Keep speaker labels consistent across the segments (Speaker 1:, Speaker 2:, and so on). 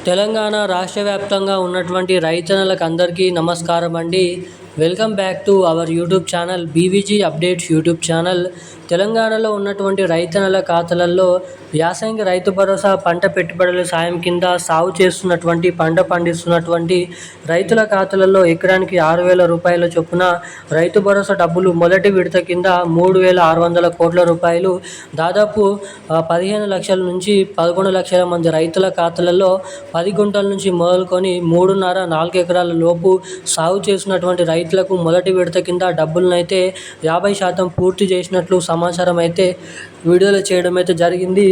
Speaker 1: తెలంగాణ రాష్ట్ర వ్యాప్తంగా ఉన్నటువంటి రైతన్నలకు అందరికీ నమస్కారం అండి. Welcome back to our YouTube channel BVG updates YouTube channel. తెలంగాణలో ఉన్నటువంటి రైతన్నల ఖాతాలలో యాసంగి రైతు భరోసా పంట పెట్టుబడుల సాయం కింద సాగు చేస్తున్నటువంటి పంట పండిస్తున్నటువంటి రైతుల ఖాతాలలో ఎకరానికి 6,000 రూపాయల చొప్పున రైతు భరోసా డబ్బులు మొదటి విడత కింద 3,600 కోట్ల రూపాయలు దాదాపు 15 లక్షల నుంచి 11 లక్షల మంది రైతుల ఖాతాలలో 10 గుంటల నుంచి మొదలుకొని 3.5-4 ఎకరాల లోపు సాగు చేసినటువంటి రైతులకు మొదటి విడత కింద డబ్బులనైతే 50% పూర్తి చేసినట్లు సమాచారం అయితే వీడియోలో చేయడం అయితే జరిగింది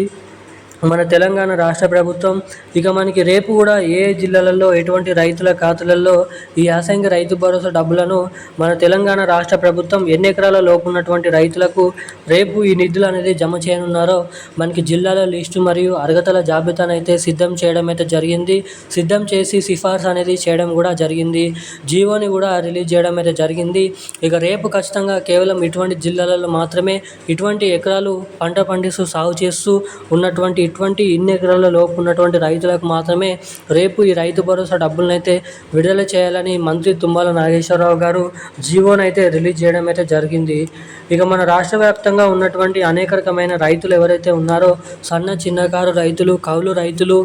Speaker 1: మన తెలంగాణ రాష్ట్ర ప్రభుత్వం. ఇక మనకి రేపు కూడా ఏ జిల్లాలలో ఎటువంటి రైతుల ఖాతాలలో ఈ యాసంగి రైతు భరోసా డబ్బులను మన తెలంగాణ రాష్ట్ర ప్రభుత్వం ఎన్ని ఎకరాల లోపు ఉన్నటువంటి రైతులకు రేపు ఈ నిధులు అనేది జమ చేయనున్నారో మనకి జిల్లాల లిస్టు మరియు అర్హతల జాబితాను అయితే సిద్ధం చేయడం అయితే జరిగింది. సిద్ధం చేసి సిఫార్సు అనేది చేయడం కూడా జరిగింది. జీవోని కూడా రిలీజ్ చేయడం అయితే జరిగింది. ఇక రేపు ఖచ్చితంగా కేవలం ఇటువంటి జిల్లాలలో మాత్రమే ఇటువంటి ఎకరాలు పంట పండిస్తూ సాగు చేస్తూ ఉన్నటువంటి ఇన్ని ఎకరాల లోపు ఉన్నటువంటి రైతులకు మాత్రమే రేపు ఈ రైతు భరోసా డబ్బులనైతే విడుదల చేయాలని మంత్రి తుమ్మల నాగేశ్వరరావు గారు జీవోనైతే రిలీజ్ చేయడం అయితే జరిగింది. ఇక మన రాష్ట్ర వ్యాప్తంగా ఉన్నటువంటి అనేక రకమైన రైతులు ఎవరైతే ఉన్నారో సన్న చిన్నకారు రైతులు, కౌలు రైతులు,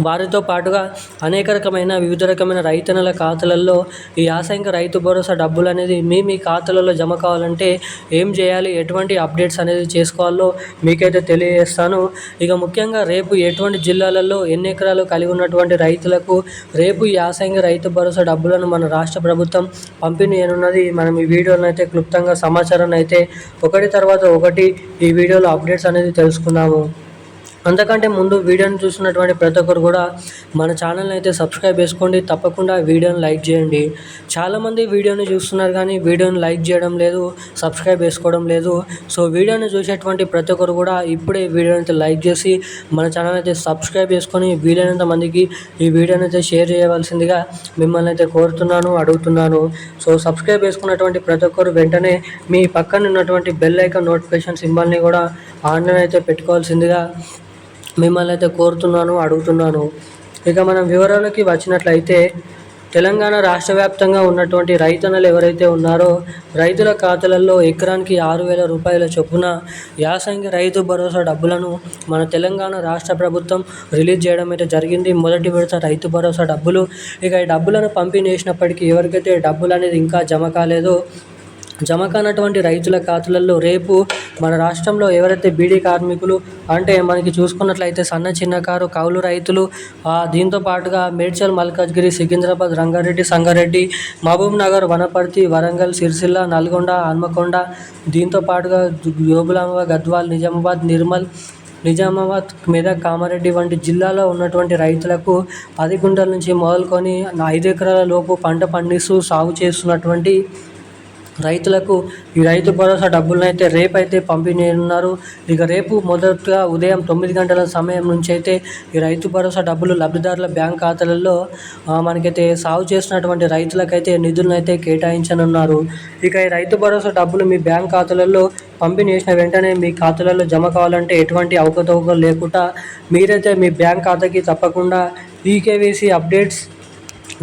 Speaker 1: వారితో పాటుగా అనేక రకమైన వివిధ రకమైన రైతన్నల ఖాతాలలో ఈ యాసంగి రైతు భరోసా డబ్బులు అనేది మీ ఖాతాలలో జమ కావాలంటే ఏం చేయాలి, ఎటువంటి అప్డేట్స్ అనేది చేసుకోవాలో మీకైతే తెలియజేస్తాను. ఇక ముఖ్యంగా రేపు ఎటువంటి జిల్లాలలో ఎన్ని ఎకరాలు కలిగి ఉన్నటువంటి రైతులకు రేపు ఈ యాసంగి రైతు భరోసా డబ్బులను మన రాష్ట్ర ప్రభుత్వం పంపిణీ చేయనున్నది. మనం ఈ వీడియోలో అయితే క్లుప్తంగా సమాచారాన్ని అయితే ఒకటి తర్వాత ఒకటి ఈ వీడియోలో అప్డేట్స్ అనేది తెలుసుకుందాము. అంతకంటే ముందు వీడియోని చూస్తున్నటువంటి ప్రతి ఒక్కరు కూడా మన ఛానల్ని అయితే సబ్స్క్రైబ్ చేసుకోండి. తప్పకుండా వీడియోని లైక్ చేయండి. చాలామంది వీడియోని చూస్తున్నారు కానీ వీడియోని లైక్ చేయడం లేదు, సబ్స్క్రైబ్ చేసుకోవడం లేదు. సో వీడియోని చూసేటువంటి ప్రతి ఒక్కరు కూడా ఇప్పుడే వీడియోని అయితే లైక్ చేసి మన ఛానల్ అయితే సబ్స్క్రైబ్ చేసుకొని వీలైనంత మందికి ఈ వీడియోని అయితే షేర్ చేయవలసిందిగా మిమ్మల్ని అయితే కోరుతున్నాను, అడుగుతున్నాను. సో సబ్స్క్రైబ్ చేసుకున్నటువంటి ప్రతి ఒక్కరు వెంటనే మీ పక్కన ఉన్నటువంటి బెల్ ఐకాన్ నోటిఫికేషన్ సింబల్ని కూడా ఆన్లో అయితే పెట్టుకోవాల్సిందిగా మిమ్మల్ని అయితే కోరుతున్నాను, అడుగుతున్నాను. ఇక మనం వివరాలకి వచ్చినట్లయితే తెలంగాణ రాష్ట్ర వ్యాప్తంగా ఉన్నటువంటి రైతన్నలు ఎవరైతే ఉన్నారో రైతుల ఖాతాలలో ఎకరానికి 6,000 రూపాయల చొప్పున యాసంగి రైతు భరోసా డబ్బులను మన తెలంగాణ రాష్ట్ర ప్రభుత్వం రిలీజ్ చేయడం అయితే జరిగింది. మొదటి విడత రైతు భరోసా డబ్బులు. ఇక ఈ డబ్బులను పంపిణీ చేసినప్పటికీ ఎవరికైతే డబ్బులు అనేది ఇంకా జమ కాలేదో జమ కానటువంటి రైతుల ఖాతాలలో రేపు మన రాష్ట్రంలో ఎవరైతే బీడీ కార్మికులు అంటే మనకి చూసుకున్నట్లయితే సన్న చిన్నకారు కౌలు రైతులు, దీంతో పాటుగా మేడ్చల్, మల్కాజ్గిరి, సికింద్రాబాద్, రంగారెడ్డి, సంగారెడ్డి, మహబూబ్ నగర్, వనపర్తి, వరంగల్, సిరిసిల్ల, నల్గొండ, హన్మకొండ, దీంతో పాటుగా జోగులాంబ, గద్వాల్, నిజామాబాద్, నిర్మల్, నిజామాబాద్, మెదక్, కామారెడ్డి వంటి జిల్లాలో ఉన్నటువంటి రైతులకు 10 గుంటల నుంచి మొదలుకొని 5 ఎకరాల లోపు పంట పండిస్తూ సాగు చేస్తున్నటువంటి రైతులకు ఈ రైతు భరోసా డబ్బులను అయితే రేపైతే పంపిణీ చేయనున్నారు. ఇక రేపు మొదటగా ఉదయం 9 గంటల సమయం నుంచి అయితే ఈ రైతు భరోసా డబ్బులు లబ్ధిదారుల బ్యాంక్ ఖాతాలలో మనకైతే సాగు చేసినటువంటి రైతులకైతే నిధులను అయితే కేటాయించనున్నారు. ఇక ఈ రైతు భరోసా డబ్బులు మీ బ్యాంక్ ఖాతాలలో పంపిణీ చేసిన వెంటనే మీ ఖాతాలలో జమ కావాలంటే ఎటువంటి అవకతవకలు లేకుండా మీరైతే మీ బ్యాంక్ ఖాతాకి తప్పకుండా ఈకేవైసీ అప్డేట్స్,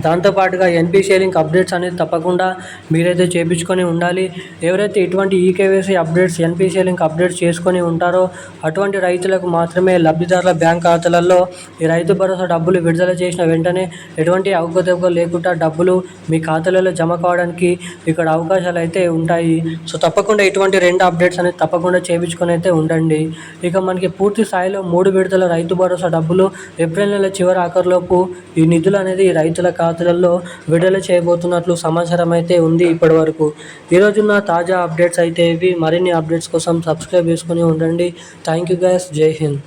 Speaker 1: దాంతోపాటుగా ఎన్పిసిఐ లింక్ అప్డేట్స్ అనేది తప్పకుండా మీరైతే చేయించుకొని ఉండాలి. ఎవరైతే ఇటువంటి eKYC updates, NPCI link updates చేసుకొని ఉంటారో అటువంటి రైతులకు మాత్రమే లబ్ధిదారుల బ్యాంక్ ఖాతాలలో ఈ రైతు భరోసా డబ్బులు విడుదల చేసిన వెంటనే ఎటువంటి అవకతవకలు లేకుండా డబ్బులు మీ ఖాతాలలో జమ కావడానికి ఇక్కడ అవకాశాలు అయితే ఉంటాయి. సో తప్పకుండా ఇటువంటి 2 అప్డేట్స్ అనేది తప్పకుండా చేయించుకొని అయితే ఉండండి. ఇక మనకి పూర్తి స్థాయిలో 3 విడతల రైతు భరోసా డబ్బులు ఏప్రిల్ నెల చివరి ఆఖరులోపు ఈ నిధులు అనేది రైతుల ఖాతాలలో విడుదల చేయబోతున్నట్లు సమాచారం అయితే ఉంది. ఇప్పటి వరకు ఈరోజున్న తాజా అప్డేట్స్ అయితే ఇవి. మరిన్ని అప్డేట్స్ కోసం సబ్స్క్రైబ్ చేసుకొని ఉండండి. Thank you guys. జై హింద్.